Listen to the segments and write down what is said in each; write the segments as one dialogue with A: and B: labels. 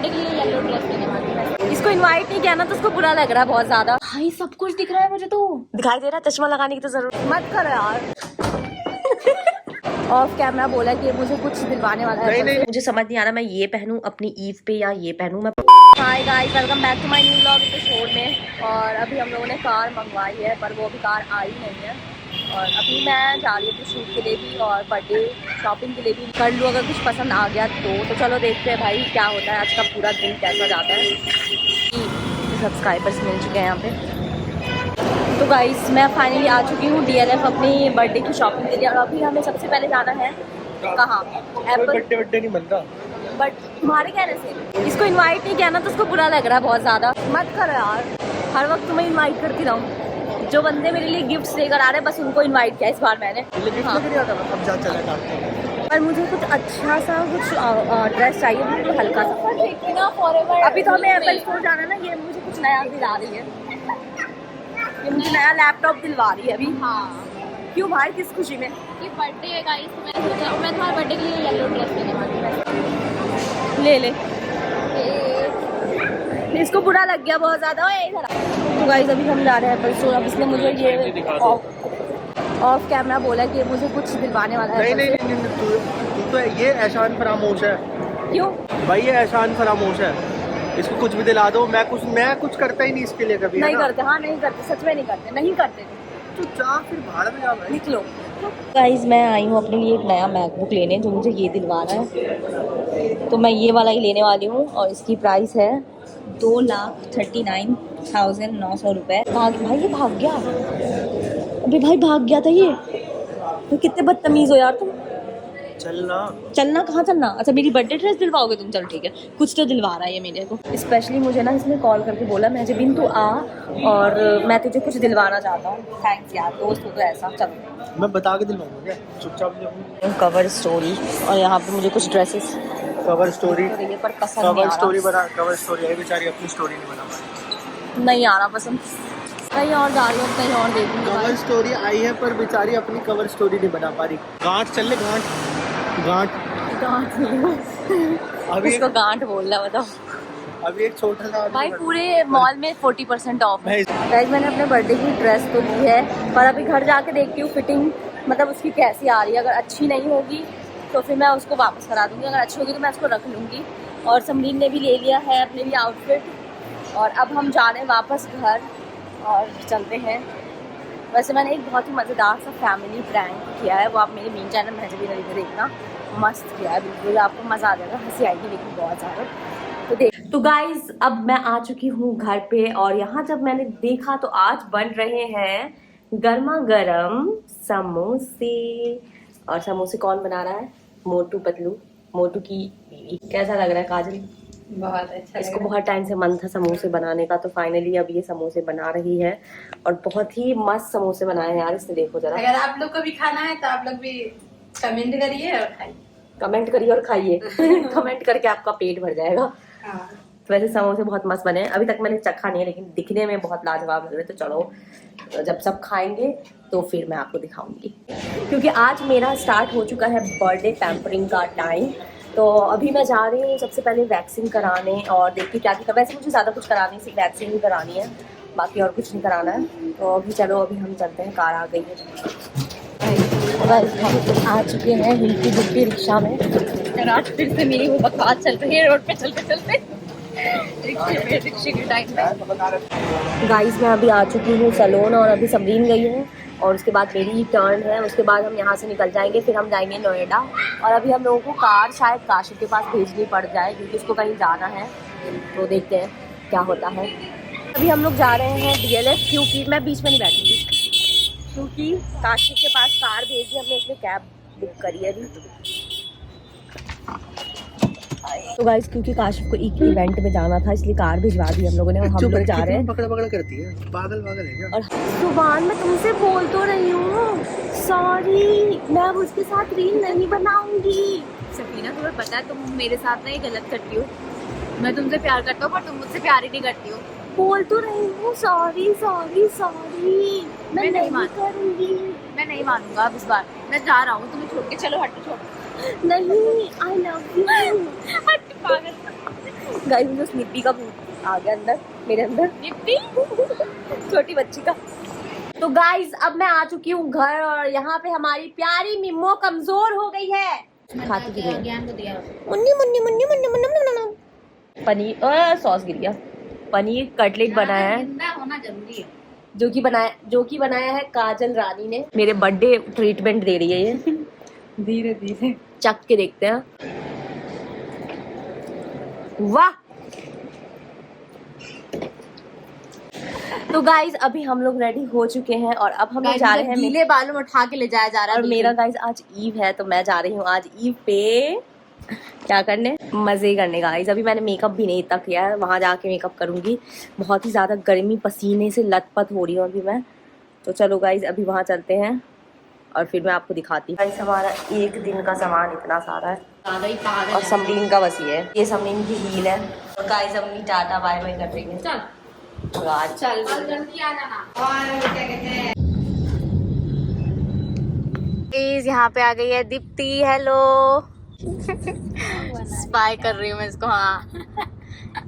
A: Birthday के लिए yellow dress लेने वाली हूँ।
B: इसको इनवाइट नहीं किया ना तो उसको बुरा लग रहा है बहुत ज्यादा।
A: भाई सब कुछ दिख रहा है मुझे तो।
B: दिखाई दे रहा है, चश्मा लगाने की तो जरूरत मत करो यार। ऑफ कैमरा बोला कि मुझे कुछ दिलवाने वाला है। नहीं, मुझे समझ नहीं आ रहा मैं ये पहनूं अपनी ईद पे या ये पहनूं मैं। Hi guys, welcome back to my new vlog episode में। और अभी हम लोगों ने कार मंगवाई है पर वो अभी कार आई नहीं है। और अभी मैं जा रही हूँ अपने शूट के लिए भी और बर्थडे शॉपिंग के लिए भी कर लूँ अगर कुछ पसंद आ गया तो चलो देखते हैं भाई क्या होता है आज का पूरा दिन कैसा जाता है। सब्सक्राइबर्स मिल चुके हैं यहाँ पे। तो गाइस मैं फाइनली आ चुकी हूँ DLF अपनी बर्थडे की शॉपिंग के लिए। और अभी हमें सबसे पहले जाना है कहाँ? एप्पल।
C: बर्थडे नहीं बनता
B: बट तुम्हारे कहने से इसको इनवाइट नहीं किया ना तो उसको बुरा लग रहा है बहुत ज़्यादा। मत करो यार, हर वक्त तुम्हें इनवाइट करती रहूँ। जो बंदे मेरे लिए गिफ्ट्स लेकर आ रहे हैं बस उनको इनवाइट किया इस बार मैंने। हाँ। पर मुझे कुछ अच्छा सा कुछ ड्रेस चाहिए बिल्कुल हल्का सा। अभी तो हमें एप्पल स्टोर जाना है ना। ये मुझे कुछ नया दिला रही है, ये मुझे नया लैपटॉप दिलवा रही है अभी। हाँ क्यों भाई, किस खुशी में?
A: ये बर्थडे है गाइस, तो मैंने सोचा मैं तुम्हारे बर्थडे के लिए येलो ड्रेस लेने वाली हूँ।
B: ले ले। इसको बुरा लग गया बहुत ज़्यादा। तो गाइस अभी हम जा रहे हैं एप्पल स्टोर। अब इसने मुझे ये ऑफ कैमरा बोला कि मुझे कुछ दिलवाने वाला है।
C: नहीं, तू तो ये एहसान फरामोश है।
B: क्यों
C: भाई ये एहसान फरामोश है, इसको कुछ भी दिला दो। मैं कुछ करता ही नहीं इसके लिए कभी।
B: नहीं करते। हाँ नहीं करते, सच में नहीं करते, नहीं करते।
C: तो जा फिर भाड़ में जा भाई।
B: निकलो। गाइस मैं आई हूँ अपने लिए एक नया मैकबुक लेने जो मुझे ये दिलवाना है। तो मैं ये वाला ही लेने वाली हूँ और इसकी प्राइस है 2,39,900 रुपये। भाई ये भाग गया। अभी भाई भाग गया था ये। तो कितने बदतमीज हो यार तुम। चलना कहाँ चलना? अच्छा मेरी बर्थडे ड्रेस दिलवाओगे तुम? चल ठीक है, कुछ तो दिलवा रहा है ये मेरे को। स्पेशली मुझे ना इसने कॉल करके बोला मैं जबिन तू आ और मैं तुझे कुछ दिलवाना चाहता हूँ। थैंक्स यार, दोस्त हो तो ऐसा। चलो
C: मैं बता के दिलवाऊंगा, चुपचाप।
B: कवर स्टोरी और यहाँ पे मुझे कुछ ड्रेसेस
C: कवर स्टोरी
B: पर पसंद नहीं आ रहा।
C: बना। कवर स्टोरी है बेचारी, अपनी स्टोरी नहीं बना पाई।
B: नहीं आ रहा पसंद। कहीं और जा रही हूँ, कहीं और देखूंगी।
C: कवर स्टोरी आई है पर बेचारी अपनी कवर स्टोरी नहीं बना पा रही। गांठ चल ले, गांठ
B: अभी इसको गांठ बोल रहा बताओ।
C: अभी एक छोटा सा
B: भाई पूरे मॉल में 40% ऑफ है। गाइस मैंने अपने बर्थडे की ड्रेस तो ली है पर अभी घर जाके देखती हूँ फिटिंग मतलब उसकी कैसी आ रही है। अगर अच्छी नहीं होगी तो फिर मैं उसको वापस करा दूंगी, अगर अच्छी होगी तो मैं उसको रख लूँगी। और समरीन ने भी ले लिया है अपने लिए आउटफिट और अब हम जा रहे हैं वापस घर और चलते हैं। वैसे मैंने एक बहुत ही मज़ेदार सा फैमिली प्रैंक किया है, वो आप मेरे मेन चैनल महजबी नली पे देखना। मस्त किया है, बिल्कुल आपको मज़ा आ जाएगा, हंसी आएगी लेकिन बहुत ज़्यादा। तो देख तो गाइज अब मैं आ चुकी हूँ घर पे और यहाँ जब मैंने देखा तो आज बन रहे हैं गर्मा गर्म समोसे। और समोसे कौन बना रहा है? मोटू पतलू, मोटू की बीवी। कैसा लग रहा है काजल?
A: बहुत अच्छा।
B: इसको बहुत टाइम से मन था समोसे बनाने का तो फाइनली अब ये समोसे बना रही है और बहुत ही मस्त समोसे बनाए हैं यार इसने। देखो जरा,
A: अगर आप लोग को भी खाना है तो आप लोग भी कमेंट करिए और खाइए।
B: कमेंट करिए और खाइए। कमेंट करके आपका पेट भर जाएगा।
A: हाँ।
B: तो वैसे समोसे बहुत मस्त बने हैं, अभी तक मैंने चखा नहीं है लेकिन दिखने में बहुत लाजवाब लग रहे हैं। तो चलो जब सब खाएंगे तो फिर मैं आपको दिखाऊंगी क्योंकि आज मेरा स्टार्ट हो चुका है बर्थडे पैम्परिंग का टाइम। तो अभी मैं जा रही हूँ सबसे पहले वैक्सिंग कराने और देखती क्या क्या। वैसे मुझे ज़्यादा कुछ करानी, सिर्फ वैक्सिंग ही करानी है, बाकी और कुछ नहीं कराना है। तो अभी चलो अभी हम चलते हैं, कार आ गई है। हम आ चुके हैं हिलती डुलती रिक्शा में और आज फिर से मेरी वो बकवास चल रही है रोड पे चलते चलते रिक्शे के टाइम पे। गाइस मैं अभी आ चुकी हूँ सैलून और अभी समरीन गई है और उसके बाद मेरी टर्न है। उसके बाद हम यहाँ से निकल जाएंगे, फिर हम जाएंगे नोएडा। और अभी हम लोगों को कार शायद काशिफ के पास भेजनी पड़ जाए क्योंकि उसको कहीं जाना है। तो देखते हैं क्या होता है। अभी हम लोग जा रहे हैं DLF क्योंकि मैं बीच में नहीं बैठूंगी क्योंकि काशिफ के पास कार भेजी हमने, इसलिए कैब बुक करी है अभी। तो गाइस क्योंकि काशिफ को एक इवेंट में जाना था इसलिए कार भिजवा दी हम लोगों ने और हम लोग जा रहे हैं।
C: पकड़ करती है, पागल है क्या?
B: और सुभान मैं तुमसे बोल तो रही हूँ, सॉरी मैं अब उसके साथ रील नहीं बनाऊंगी।
A: सफीना तुम्हें पता है तुम मेरे साथ ना ये गलत करती हो। मैं तुमसे प्यार करता हूँ पर तुम मुझसे प्यार ही नहीं करती हो।
B: बोल तो रही हूँ सॉरी सॉरी सॉरी। मैं नहीं करूँगी।
A: मैं नहीं मानूंगा अब इस बार। मैं जा रहा हूँ तुम्हें छोड़ के। चलो हट छोड़।
B: नहीं आई लव यू।
A: हट पागल।
B: गाइस मुझे स्निप्पी का भूत आ गया अंदर, मेरे अंदर
A: निप्पी
B: छोटी बच्ची का। तो गाइस अब मैं आ चुकी हूँ घर और यहाँ पे हमारी प्यारी मिम्मो कमजोर हो गई है। खाती भी नहीं।
A: ज्ञान को दिया
B: मुन्नी मुन्नी मुन्नी मुन्नी मुन्नी। पनीर सॉस गिर गया। पनीर कटलेट बनाया है
A: जिंदा होना जरूरी है।
B: जो कि बनाया है काजल रानी ने। मेरे बर्थडे ट्रीटमेंट दे रही है ये।
A: धीरे धीरे
B: चख के देखते हैं। वाह। तो गाइज अभी हम लोग रेडी हो चुके हैं और अब हम लोग जा रहे हैं।
A: गीले बालों में उठा के ले जाया जा रहा है।
B: और मेरा गाइज आज ईव है तो मैं जा रही हूँ आज ईव पे क्या करने, मजे करने। गाइज अभी मैंने मेकअप भी नहीं इतना किया है, वहां जाके मेकअप करूंगी। बहुत ही ज्यादा गर्मी, पसीने से लथपथ हो रही हूँ अभी मैं। तो चलो गाइज अभी वहां चलते हैं और फिर मैं आपको दिखाती हूँ। गाइज हमारा एक दिन का सामान इतना सारा है और समरीन का बस ये है। ये समरीन की हील है। और गाइज अपनी टाटा बाय बाय कर रही है।
A: चल जल्दी आ जाना। और क्या कहते हैं, यहाँ पे आ गई है दीप्ति। हेलो स्पाई कर रही हूँ मैं इसको। हाँ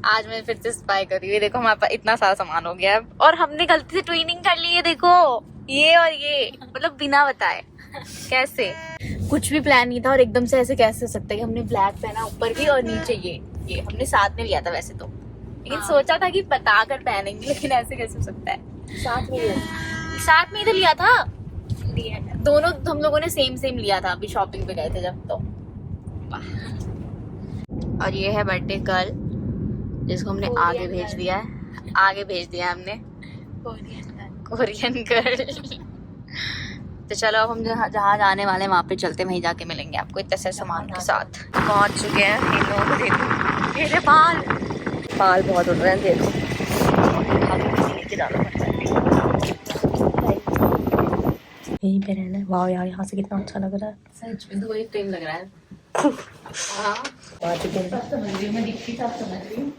A: आज मैं फिर से स्पाई कर रही हूँ। देखो हमारे पास इतना सारा सामान हो गया है और हमने गलती से ट्विनिंग कर ली है। देखो ये और ये, मतलब बिना बताए कैसे, कुछ भी प्लान नहीं था और एकदम से ऐसे कैसे हो सकता है कि हमने ब्लैक पहना ऊपर भी और नीचे ये हमने साथ में लिया था वैसे तो, लेकिन सोचा था कि बता कर पहनेंगे, लेकिन ऐसे कैसे हो सकता है। साथ में ही तो लिया था, दोनों हम लोगों ने सेम लिया था अभी शॉपिंग पे गए थे जब। तो और ये है बर्थडे गर्ल जिसको हमने आगे भेज दिया है हमने, कोरियन गर्ल। तो चलो अब हम जहाँ जाने वाले हैं वहाँ पे चलते, वहीं जाके मिलेंगे आपको इतने से सामान के साथ। पहुँच चुके हैं। इन लोगों को देखो, मेरे बाल बहुत उड़ रहे हैं। देखो लेके जाना पड़ता है, यहीं पे रहना है। वाह यार यहाँ से कितना अच्छा लग रहा है। सच में तो वही प्रेम लग रहा है। हाँ आ चुके हैं। सब समझ रही हूँ मैं, दिखती सब समझ रही हूँ।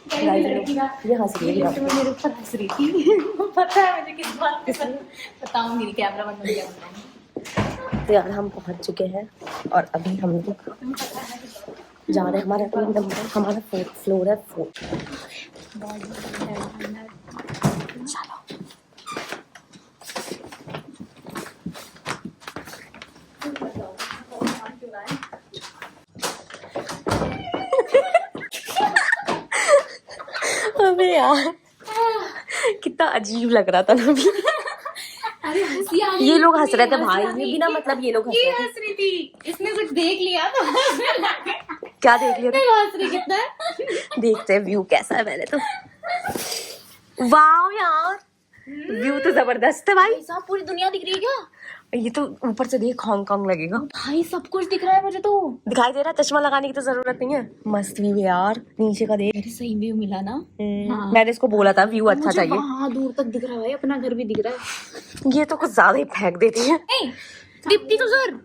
A: ये हंस रही है, मेरे ऊपर हंस रही थी। पता है मुझे किस बात पे बताऊंगी, नहीं कैमरा बंद हो गया। तो यार हम पहुंच चुके हैं और अभी हम लोग जा रहे हैं। हमारा 3 नंबर, हमारा 4th फ्लोर है। 4th। चलो अबे यार कितना अजीब लग रहा था ना अभी। अरे हंसी आ रही,
B: ये लोग हंस रहे थे भाई, ये बिना मतलब ये लोग
A: ये हंस रही थी। इसने कुछ देख लिया तो
B: क्या देख लिया था?
A: हंस रही कितना।
B: देखते हैं व्यू कैसा है पहले तो। वाह यार व्यू तो जबरदस्त है भाई।
A: साहब पूरी दुनिया दिख रही है क्या?
B: ये तो ऊपर से देख हांगकांग लगेगा
A: भाई, सब कुछ दिख रहा है मुझे तो।
B: दिखाई दे रहा है, चश्मा लगाने की तो जरूरत नहीं है। मस्त व्यू है यार, नीचे का देख।
A: अरे सही व्यू मिला ना। हाँ।
B: मैंने इसको बोला था व्यू अच्छा चाहिए।
A: वहाँ दूर तक दिख रहा है भाई, अपना घर भी दिख रहा है।
B: ये तो कुछ ज्यादा ही फेंक देती है।
A: दीप्ति तो सर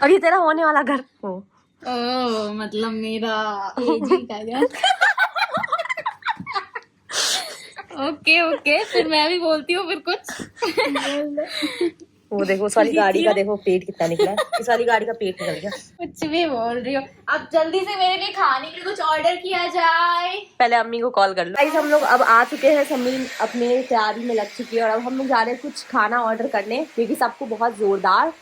B: और ये तेरा होने वाला घर।
A: ओ मतलब मेरा एजी का घर। ओके फिर मैं भी बोलती हूँ फिर कुछ।
B: वो देखो उस वाली गाड़ी का देखो पेट कितना निकला है। इस वाली गाड़ी का पेट निकल गया।
A: कुछ भी बोल रही हो। अब जल्दी से मेरे लिए खाने के लिए कुछ ऑर्डर किया जाए।
B: पहले अम्मी को कॉल कर लो। गाइस हम लोग अब आ चुके हैं, समीन अपने तैयारी में लग चुकी है और अब हम लोग जा रहे हैं कुछ खाना ऑर्डर करने, क्योंकि सबको बहुत जोरदार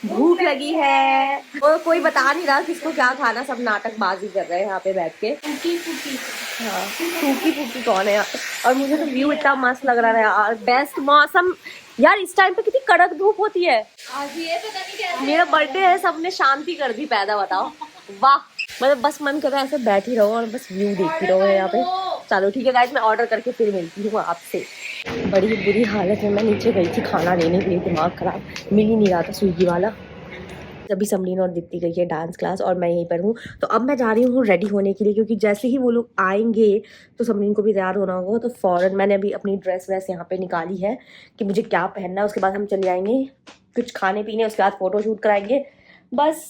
B: भूख लगी है। और कोई बता नहीं रहा किसको क्या खाना, सब नाटकबाजी कर रहे हैं यहाँ पे बैठ के। हाँ फूकी कौन है यार। और मुझे तो व्यू इतना मस्त लग रहा है यार, बेस्ट मौसम यार। इस टाइम पे कितनी कड़क धूप होती है।
A: आज ये पता नहीं कैसे
B: मेरा बर्थडे है, सबने शांति कर दी पैदा। बताओ वाह, मतलब बस मन कर रहा है ऐसे बैठी रहो और बस व्यू देखती रहो यहाँ पे। चलो ठीक है गाइस, मैं ऑर्डर करके फिर मिलती हूँ आपसे। बड़ी बुरी हालत में मैं नीचे गई थी खाना लेने के लिए, दिमाग खराब, मिल ही नहीं रहा था स्विगी वाला। अभी समरीन और दीप्ति गई है डांस क्लास और मैं यहीं पर हूँ। तो अब मैं जा रही हूँ रेडी होने के लिए, क्योंकि जैसे ही वो लोग आएंगे तो समरीन को भी तैयार होना होगा। तो फ़ौरन मैंने अभी अपनी ड्रेस व्रेस यहाँ पे निकाली है कि मुझे क्या पहनना है। उसके बाद हम चले जाएंगे कुछ खाने पीने, उसके बाद फ़ोटो शूट कराएंगे, बस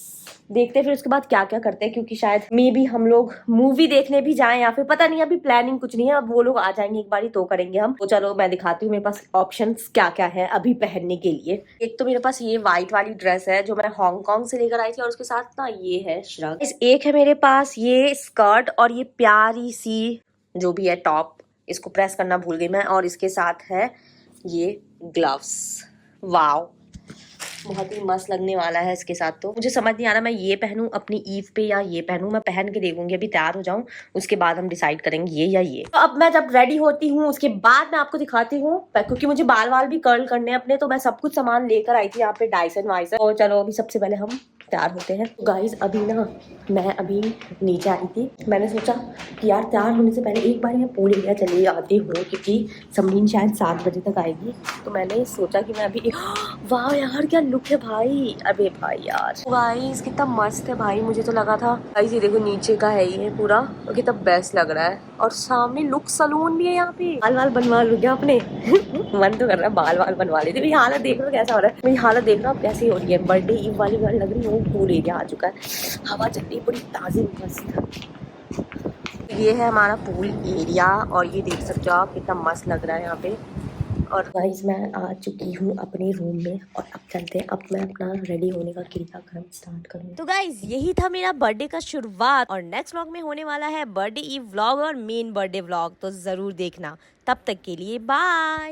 B: देखते हैं फिर उसके बाद क्या क्या करते हैं, क्योंकि शायद मे भी हम लोग मूवी देखने भी जाएं या फिर पता नहीं, अभी प्लानिंग कुछ नहीं है। अब वो लोग आ जाएंगे एक बारी तो करेंगे हम। तो चलो मैं दिखाती हूँ मेरे पास ऑप्शंस क्या क्या है अभी पहनने के लिए। एक तो मेरे पास ये व्हाइट वाली ड्रेस है जो मैं हांगकांग से लेकर आई थी, और उसके साथ ना ये है श्रग। एक है मेरे पास ये स्कर्ट और ये प्यारी सी जो भी है टॉप, इसको प्रेस करना भूल गई मैं, और इसके साथ है ये ग्लव्स। वाओ, बहुत ही मस्त लगने वाला है इसके साथ। तो मुझे समझ नहीं आ रहा मैं ये पहनूं अपनी ईव पे या ये पहनूं। मैं पहन के देखूंगी, अभी तैयार हो जाऊं उसके बाद हम डिसाइड करेंगे ये या ये। तो अब मैं जब रेडी होती हूँ उसके बाद मैं आपको दिखाती हूँ, क्योंकि मुझे बाल वाल भी कर्ल करने अपने, तो मैं सब कुछ सामान लेकर आई थी यहाँ पे डाइसन वाइसन। तो चलो अभी सबसे पहले हम तैयार होते हैं। तो गाइज अभी ना मैं अभी नीचे आई थी, मैंने सोचा कि यार तैयार होने से पहले एक बार मैं पूल एरिया चली आती हूँ, क्योंकि समरीन शायद 7 बजे तक आएगी। तो मैंने सोचा कि मैं अभी वाह यार क्या लुक है भाई, अबे भाई यार गाइस कितना मस्त है भाई। मुझे तो लगा था गाइस ये देखो नीचे का है ये पूरा, और कितना बेस्ट लग रहा है। और सामने लुक सलून भी है यहाँ पे। बाल वाल बनवा लूँ क्या अपने मन तो कर रहा है बाल वाल बनवा लेते। मेरी हालत देख लो कैसा हो रहा है, मेरी हालत देख लो कैसी हो रही है। बर्थडे ईव वाली गर्ल लग रही है, वो पूल एरिया आ चुका है, हवा चल रही है बड़ी ताज़ी मस्त। ये है हमारा पूल एरिया और ये देख सकते हो आप कितना मस्त लग रहा है यहाँ पे। और गाइस मैं आ चुकी हूँ अपने रूम में, और अब चलते हैं, अब मैं अपना रेडी होने का क्रियाक्रम स्टार्ट करूँ। तो गाइस यही था मेरा बर्थडे का शुरुआत, और नेक्स्ट व्लॉग में होने वाला है बर्थडे ईव व्लॉग और मेन बर्थडे व्लॉग, तो जरूर देखना। तब तक के लिए बाय।